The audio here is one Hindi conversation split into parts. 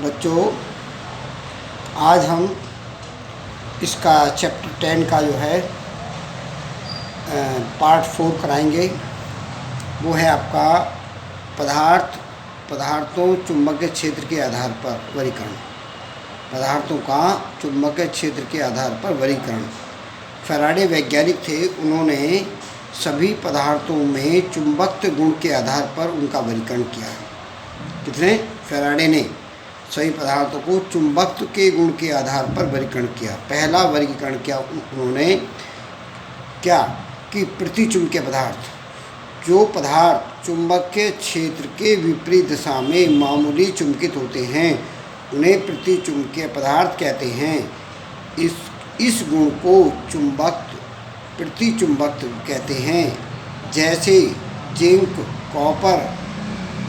बच्चों, आज हम इसका चैप्टर 10 का जो है पार्ट 4 कराएंगे। वो है आपका पदार्थों चुंबकीय क्षेत्र के आधार पर वर्गीकरण। पदार्थों का चुंबकीय क्षेत्र के आधार पर वर्गीकरण। फैराडे वैज्ञानिक थे, उन्होंने सभी पदार्थों में चुंबकत्व गुण के आधार पर उनका वर्गीकरण किया। कितने? फैराडे ने सभी पदार्थों को चुंबकत्व के गुण के आधार पर वर्गीकरण किया। पहला वर्गीकरण किया उन्होंने क्या कि प्रतिचुंबकीय पदार्थ, जो पदार्थ चुंबकीय क्षेत्र के विपरीत दिशा में मामूली चुंबकित होते हैं उन्हें प्रतिचुंबकीय पदार्थ कहते हैं। इस गुण को प्रतिचुंबकत्व कहते हैं। जैसे जिंक, कॉपर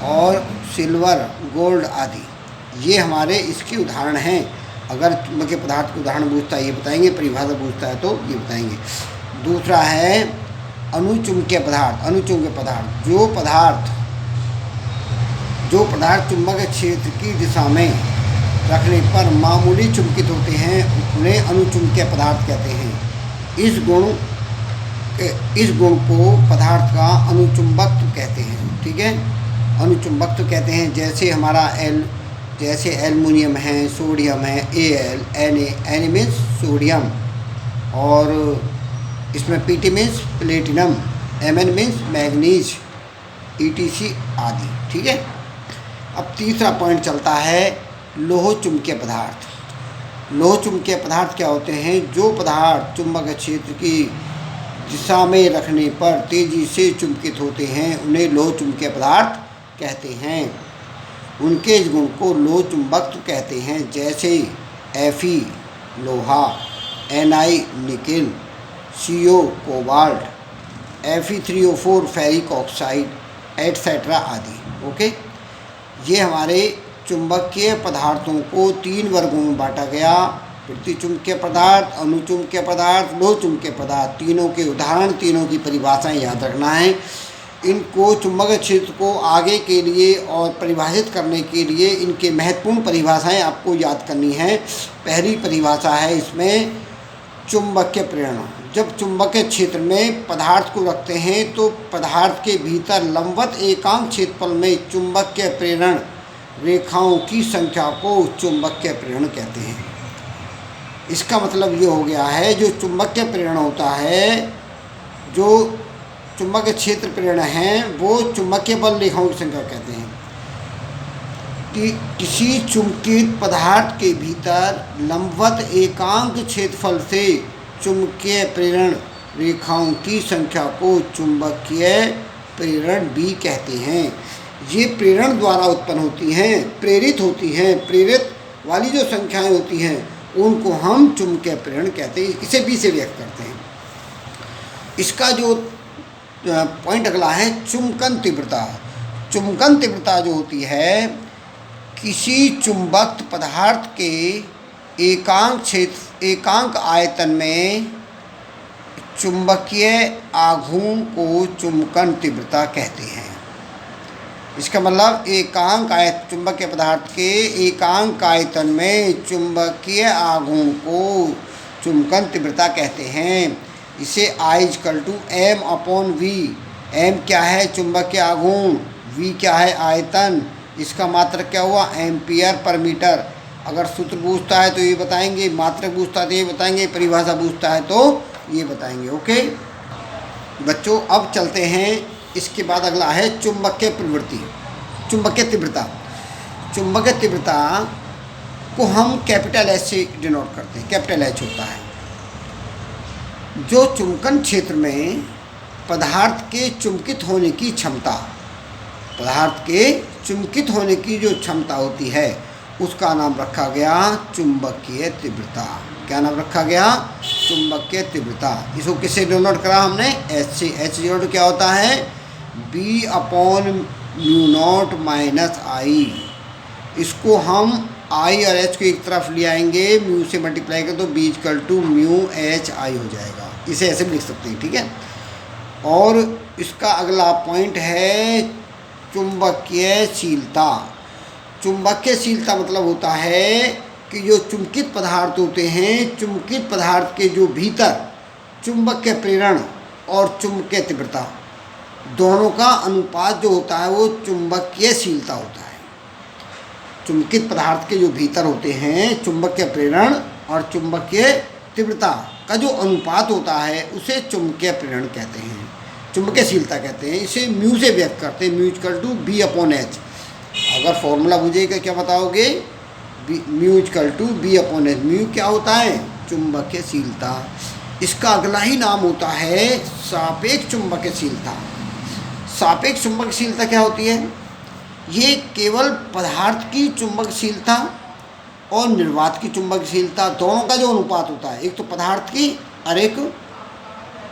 और सिल्वर, गोल्ड आदि, ये हमारे इसके उदाहरण हैं। अगर चुंबकीय पदार्थ के उदाहरण पूछता है ये बताएंगे, परिभाषा पूछता है तो ये बताएंगे। दूसरा है अनुचुंबकीय पदार्थ। अनुचुंबकीय पदार्थ, जो पदार्थ चुंबकीय क्षेत्र की दिशा में रखने पर मामूली चुंबकित होते हैं उन्हें अनुचुंबकीय पदार्थ कहते हैं। इस गुण को पदार्थ का अनुचुंबकत्व कहते हैं। ठीक है, अनुचुंबकत्व कहते हैं। जैसे एल्युमिनियम है, सोडियम है, Na मीन्स सोडियम, और इसमें Pt means platinum, Mn means manganese, ETC आदि। ठीक है। अब तीसरा पॉइंट चलता है लोह चुंबकीय पदार्थ। लोह चुंबकीय पदार्थ क्या होते हैं? जो पदार्थ चुंबकीय क्षेत्र की दिशा में रखने पर तेजी से चुंबकित होते हैं उन्हें लोह चुंबकीय पदार्थ कहते हैं। उनके इस गुण को लोह चुंबकत्व कहते हैं। जैसे Fe लोहा, Ni nickel, CO cobalt, Fe3O4 ferric oxide etcetera आदि। ओके, ये हमारे चुंबकीय पदार्थों को 3 वर्गों में बांटा गया। प्रतिचुंबकीय पदार्थ, अनुचुंबकीय पदार्थ, लोह चुंबकीय पदार्थ। तीनों के उदाहरण, तीनों की परिभाषाएं याद रखना है। इनको चुंबकीय क्षेत्र को आगे के लिए और परिभाषित करने के लिए इनके महत्वपूर्ण परिभाषाएं आपको याद करनी है। पहली परिभाषा है इसमें चुंबकीय प्रेरण। जब चुंबकीय क्षेत्र में पदार्थ को रखते हैं तो पदार्थ के भीतर लंबवत एकांक क्षेत्रफल में चुंबकीय प्रेरण रेखाओं की संख्या को चुंबकीय प्रेरण कहते हैं। इसका मतलब ये हो गया है, जो चुंबकीय प्रेरण होता है, जो चुंबकीय क्षेत्र प्रेरण है, वो चुंबकीय बल रेखाओं की संख्या कहते हैं। कि किसी चुंबकित पदार्थ के भीतर लंबवत एकांक क्षेत्रफल से चुंबकीय प्रेरण रेखाओं की संख्या को चुंबकीय प्रेरण भी कहते हैं। ये प्रेरण द्वारा उत्पन्न होती हैं, प्रेरित होती हैं। प्रेरित वाली जो संख्याएं होती हैं उनको हम चुंबकीय प्रेरण कहते हैं। इसे भी से व्यक्त करते हैं। इसका जो पॉइंट अगला है चुंबकन तीव्रता। चुंबकन तीव्रता जो होती है, किसी चुंबक पदार्थ के एकांक आयतन में चुंबकीय आघूर्ण को चुंबकन तीव्रता कहते हैं। इसका मतलब चुंबकीय पदार्थ के एकांक आयतन में चुंबकीय आघूर्ण को चुंबकन तीव्रता कहते हैं। इसे I=m/v। m क्या है? चुंबकीय आघूर्ण। v क्या है? आयतन। इसका मात्रक क्या हुआ? Ampere per metre. अगर सूत्र पूछता है तो ये बताएंगे, मात्रक पूछता है तो ये बताएंगे, परिभाषा पूछता है तो ये बताएंगे। ओके बच्चों, अब चलते हैं। इसके बाद अगला है चुंबकीय प्रवृत्ति, चुंबकीय तीव्रता। चुंबकीय तीव्रता को हम कैपिटल H से डिनोट करते हैं। कैपिटल H होता है जो चुंबकन क्षेत्र में पदार्थ के चुंबकित होने की क्षमता, पदार्थ के चुंबकित होने की जो क्षमता होती है उसका नाम रखा गया चुंबकीय तीव्रता। क्या नाम रखा गया? चुंबकीय तीव्रता। इसको किससे डिनोट करा हमने? H से। H डिनोट क्या होता है? B/μ0 - I। इसको हम I और H को एक तरफ ले आएंगे, म्यू से मल्टीप्लाई कर तो B=μHI हो जाएगा। इसे ऐसे भी लिख सकते हैं। ठीक है। और इसका अगला पॉइंट है चुंबकीयशीलता। चुंबकीयशीलता मतलब होता है कि जो चुंबकित पदार्थ होते हैं, चुंबकित पदार्थ के जो भीतर चुंबकीय प्रेरण और चुंबकीय तीव्रता दोनों का अनुपात जो होता है वो चुंबकीयशीलता होता है। चुंबकित पदार्थ के जो भीतर होते हैं चुंबकीय प्रेरण और चुंबकीय तीव्रता का जो अनुपात होता है उसे चुंबकीय प्रेरण कहते हैं, चुंबकीयशीलता कहते हैं। इसे म्यू से व्यक्त करते हैं, mu equal to B upon H. अगर फॉर्मूला पूछेगा क्या बताओगे, mu equal to B upon H. Mu क्या होता है, चुंबकीयशीलता। इसका अगला ही नाम होता है सापेक्ष चुंबकीयशीलता। सापेक्ष चुंबकीयशीलता क्या होती है, ये केवल पदार्थ की चुंबकशीलता और निर्वात की चुंबकशीलता दोनों का जो अनुपात होता है, एक तो पदार्थ की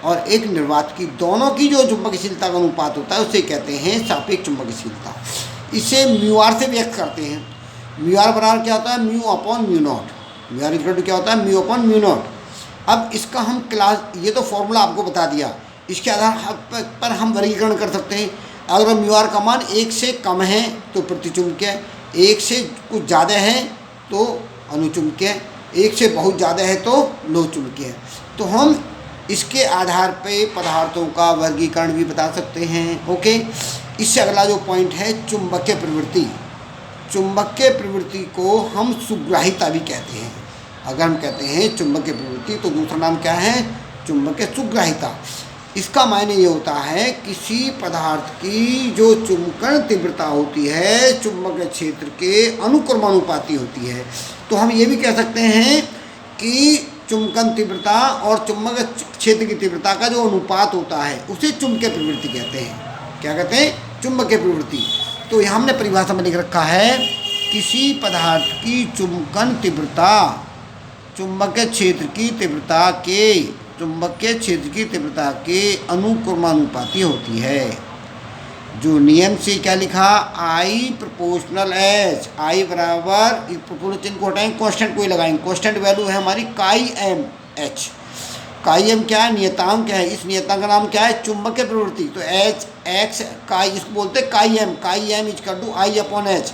और एक निर्वात की, दोनों की जो चुंबकशीलता का अनुपात होता है उसे कहते हैं सापेक्ष चुंबकशीलता। इसे म्यू आर से व्यक्त करते हैं। म्यू आर बराबर क्या होता है, mu upon mu not. Mu R equal to क्या होता है, म्यू अपॉन म्यू नॉट। अब इसका हम क्लास, ये तो फॉर्मूला आपको बता दिया, इसके आधार पर हम वर्गीकरण कर सकते हैं। अगर म्यू आर का मान 1 से कम है तो प्रतिचुंबकीय, 1 से कुछ ज़्यादा है तो अनुचुंबकीय, 1 से बहुत ज़्यादा है तो लोहचुंबकीय। तो हम इसके आधार पे पदार्थों का वर्गीकरण भी बता सकते हैं। ओके, इससे अगला जो पॉइंट है चुंबकीय प्रवृत्ति। चुंबकीय प्रवृत्ति को हम सुग्राहिता भी कहते हैं। अगर हम कहते हैं चुंबकीय प्रवृत्ति तो दूसरा नाम क्या है, चुंबकीय सुग्राहिता। इसका मायने ये होता है किसी पदार्थ की जो चुंबकन तीव्रता होती है चुंबकीय क्षेत्र के अनुक्रमानुपाती होती है। तो हम ये भी कह सकते हैं कि चुंबकन तीव्रता और चुंबकीय क्षेत्र की तीव्रता का जो अनुपात होता है उसे चुंबकीय प्रवृत्ति कहते हैं। क्या कहते हैं, चुंबकीय प्रवृत्ति। तो यहाँ हमने परिभाषा में लिख रखा है किसी पदार्थ की चुंबकन तीव्रता चुंबकीय क्षेत्र की तीव्रता के चुंबकीय क्षेत्र की तीव्रता के अनुक्रमानुपाती होती है। जो नियम से क्या लिखा, आई प्रोपोर्शनल एच, आई बराबर प्रोपोर्शनल चिन्ह को हटाएंगे, कांस्टेंट कोई लगाएंगे, कांस्टेंट वैल्यू है हमारी काई एम एच। काई एम क्या है, नियतांक है। इस नियतांक का नाम क्या है, चुंबकीय प्रवृत्ति। तो एच एक्स काई, इसको बोलते हैं chi M equal to I upon H.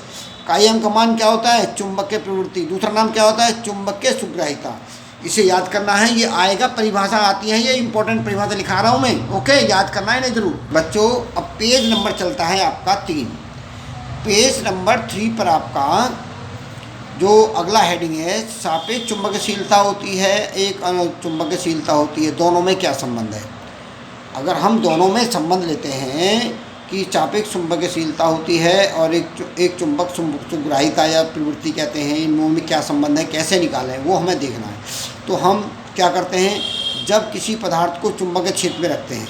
Chi M का मान क्या होता है, चुंबकीय प्रवृत्ति। दूसरा नाम क्या होता है, चुंबकीय सुग्राहिता। इसे याद करना है, ये आएगा, परिभाषा आती है, ये इंपॉर्टेंट परिभाषा लिखा रहा हूँ मैं। ओके, याद करना है नहीं जरूर बच्चों। अब पेज नंबर चलता है आपका 3। पेज नंबर 3 पर आपका जो अगला हेडिंग है सापेक्ष चुंबकशीलता होती है, एक चुंबकशीलता होती है, दोनों में क्या संबंध है। अगर हम दोनों में संबंध लेते हैं कि सापेक्ष चुंबकशीलता होती है और एक चुंबक सुग्राहिता या प्रवृत्ति कहते हैं, इनमें में क्या संबंध है, कैसे निकालें, वो हमें देखना है। तो हम क्या करते हैं, जब किसी पदार्थ को चुंबकीय क्षेत्र में रखते हैं,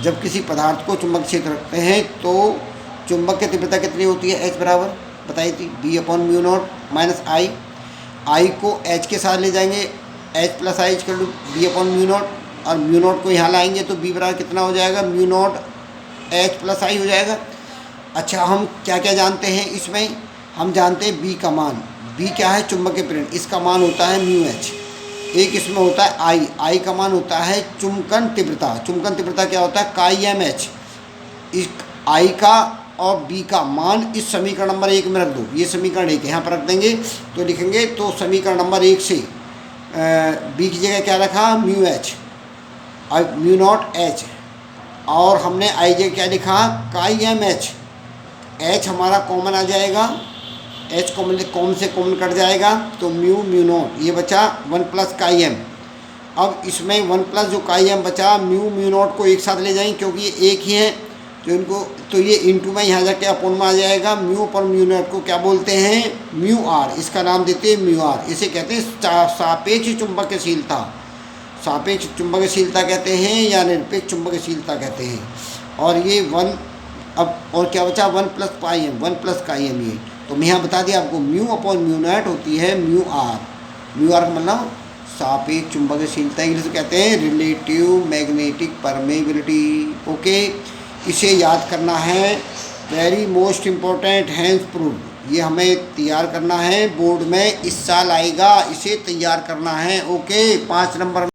जब किसी पदार्थ को चुंबकीय क्षेत्र रखते हैं तो चुंबकीय तीव्रता कितनी होती है, एच बराबर बताई थी B upon mu not minus I. I को एच के साथ ले जाएंगे, H plus I equal to B upon mu not, और म्यू नॉट को यहाँ लाएंगे तो बी बराबर कितना हो जाएगा, mu not H plus I हो जाएगा। अच्छा, हम क्या क्या जानते हैं इसमें, हम जानते हैं बी का मान, बी क्या है, चुंबकीय प्रेरण, इसका मान होता है म्यू एच। एक इसमें होता है आई का मान होता है चुंबकन तीव्रता। चुंबकन तीव्रता क्या होता है, काई एम एच। इस आई का और बी का मान इस समीकरण नंबर 1 में रख दो। ये समीकरण 1 यहाँ पर रख देंगे तो लिखेंगे, तो समीकरण नंबर 1 से बी की जगह क्या रखा, म्यू एच और म्यू नॉट एच, और हमने आई जगह क्या लिखा, काई एम एच। एच हमारा कॉमन आ जाएगा, एच कॉमन से कॉमन कट जाएगा तो म्यू नॉट, ये बचा 1 प्लस काई एम। अब इसमें 1 प्लस जो काई एम बचा, म्यू नॉट को एक साथ ले जाएंगे क्योंकि ये एक ही है, तो इनको तो ये इंटू में यहाँ जाके अपोन में आ जाएगा। म्यू पर म्यू नॉट को क्या बोलते हैं, म्यू आर, इसका नाम देते हैं म्यू आर। इसे कहते हैं सापेक्ष चुंबकशीलता, सापेक्ष चुंबकशीलता कहते हैं या निरपेक्ष चुंबकशीलता कहते हैं। और ये 1, अब और क्या बचा, 1 plus pi M, 1 plus chi M. ये तो मैं यहाँ बता दिया आपको, म्यू अपॉन म्यू नॉट होती है म्यू आर। म्यू आर का मतलब सापेक्ष चुंबकशीलता, इंग्लिश में कहते हैं रिलेटिव मैग्नेटिक परमेबिलिटी। ओके, इसे याद करना है, very most important, hence proof. ये हमें तैयार करना है, बोर्ड में इस साल आएगा, इसे तैयार करना है। Okay, 5 number